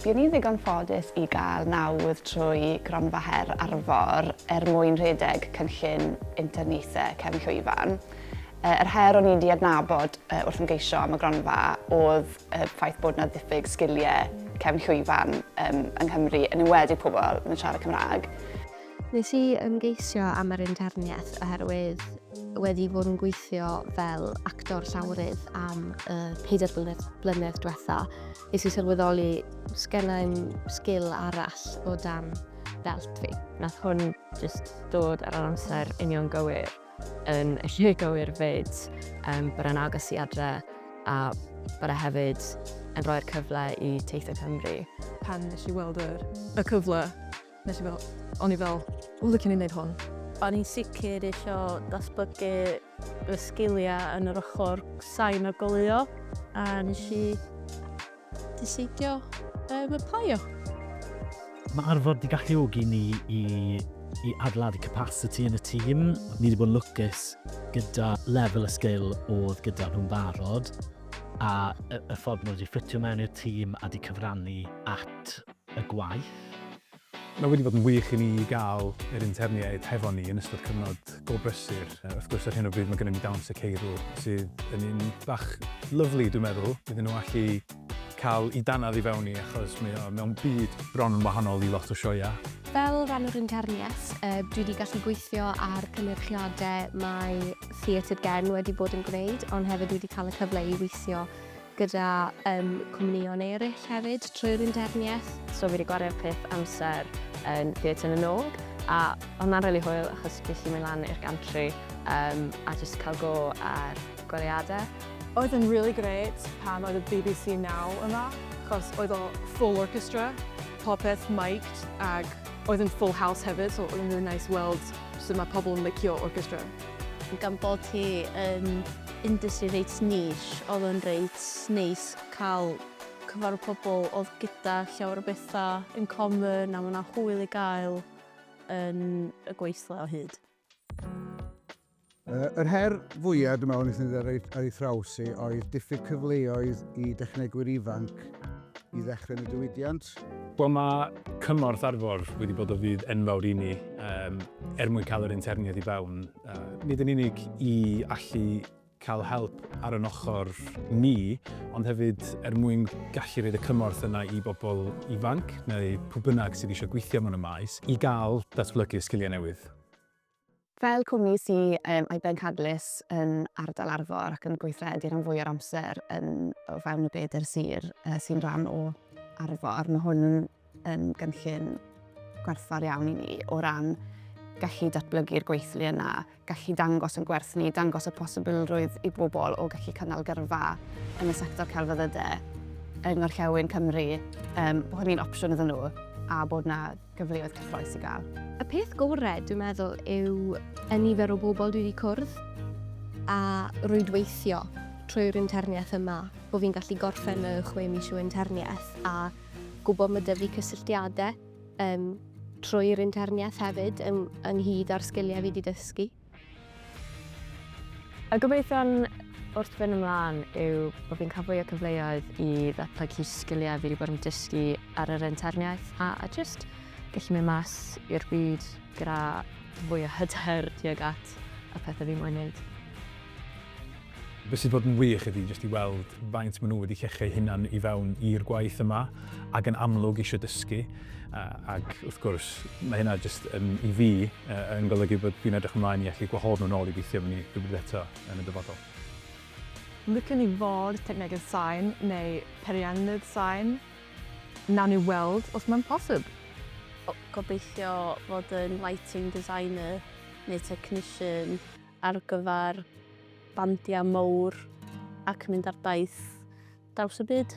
Buon ni'n ddigon ffodus I gael nawdd trwy Gronfa Her ARFOR mwyn rhedeg cynllun Interniaethau Cefn Llwyfan. Yr her o'n i wedi adnabod wrth ymgeisio am y gronfa oedd y ffaith bod yna ddiffyg sgiliau cefn llwyfan yng Nghymru, yn enwedig pobl yn siarad Cymraeg. Nes I ymgeisio am yr interniaeth oherwydd wedi bod yn gweithio fel actor llawrydd am 4 blynedd diwetha. Nes I sylweddoli sgennau'n sgil arall o dan belt fi. Nath hwn just dod ar amser union gywir yn y lle gywir fyd, bod e'n agos I adre a bod e hefyd yn rhoi'r cyfle I Theatr Cymru. Pan nes I weld y cyfle, nes I fel, o'n I fel, cyn I wneud hwn. O'n i'n sicr eisiau datblygu y sgiliau yn yr ochr sain a goleuo, a nes I diseidio applaio. Mae ARFOR wedi galluogi ni I adeiladu capacity yn y tîm. Ni wedi bod yn lwcus gyda lefel y sgil oedd gyda nhw'n barod a y ffordd nhw wedi ffitio mewn i'r tîm a wedi cyfrannu at y gwaith. Mae wedi bod yn wych I ni gael yr interniaeth hefo ni yn ystod cyfnod go brysur. Wrth gwrs ar hyn o bryd mae gennym ni dawns y ceirw sydd yn un bach lyflu dwi'n meddwl. Iddyn nhw allu cael I danadd I fewn I achos mewn byd bron yn wahanol I lot o sioia. Fel rhan o'r interniaeth, dwi wedi gallu gweithio ar cynrychiadau mae Theatr Cymru wedi bod yn gwneud, ond hefyd dwi wedi cael y cyfle I weithio gyda cwmnïon eraill hefyd trwy'r interniaeth. So fi wedi gwario'r peth amser yn Theatr yn y Nog, a hwnna'n rili hwyl achos gallu mynd lan i'r gantri a just cael go ar gweliadau. Oedd yn really great pan oedd y BBC Now yma, achos oedd o full orchestra, popeth mic'd ag oedd yn full house hefyd, so oedd yn really nice weld sut mae pobl yn licio orchestra. Gan bod hi yn industry reit niche, oedd yn reit neis cael cyfarfod pobl oedd gyda llawer o bethau yn common a mae yna hwyl I gael yn y gweithlu o hyd. Yr her fwyaf dwi'n meddwl wnaethon ni ar ei thraws I oedd diffyg cyfleoedd I dechnegwyr ifanc I ddechrau yn y diwydiant. Wel mae cymorth ARFOR wedi bod o fydd enfawr I ni mwyn cael yr interniaeth I fewn. Nid yn unig I allu cael help ar yn ochr ni, ond hefyd mwyn gallu rhaid y cymorth yna I bobl ifanc neu pwy bynnag sydd eisiau gweithio mewn y maes I gael datblygu sgiliau newydd. Fel cwmni sy'n ei bencadlys yn ardal ARFOR ac yn gweithredu rhan fwy o'r amser o fewn y bedair sir sy'n rhan o ARFOR, mae hwn yn gynllun gwerthfawr iawn I ni o ran gallu datblygu'r gweithlu yna, gallu dangos yn gwerth ni, dangos y posibilrwydd I bobl o gallu cynnal gyrfa yn y sector celfyddydau yng Ngorllewin Cymru, bod hynny'n opsiwn iddyn nhw a bod yna gyfleoedd cyffrous I gael. Y peth gorau dwi'n meddwl yw y nifer o bobl dwi wedi cwrdd a rwydweithio trwy'r interniaeth yma, bod fi'n gallu gorffen y 6 mis o interniaeth a gwybod mae 'da fi cysylltiadau trwy'r interniaeth hefyd ynghyd â'r sgiliau fi wedi dysgu. Y gobeithio'n wrth fynd ymlaen yw bod fi'n cael fwy o cyfleoedd I ddatblygu sgiliau fi wedi bod yn dysgu ar yr interniaeth a just gallu mynd mas i'r byd gyda fwy o hyder tuag at y pethau fi'n mwyn wneud. Be sydd bod yn wych ydy jyst I weld faint maen nhw wedi llechu hunan I fewn i'r gwaith yma ac yn amlwg eisiau dysgu ac wrth gwrs mae hynna jyst I fi yn golygu bod fi'n edrych ymlaen I allu gwahodd nhw'n ôl I weithio fyny rhywbryd eto yn y dyfodol. Lycan I fod technegydd sain neu periannydd sain, nawn ni weld os mae'n posib. Gobeithio fod yn lighting designer neu technician ar gyfer bandiau mawr ac mynd ar daith draws y byd.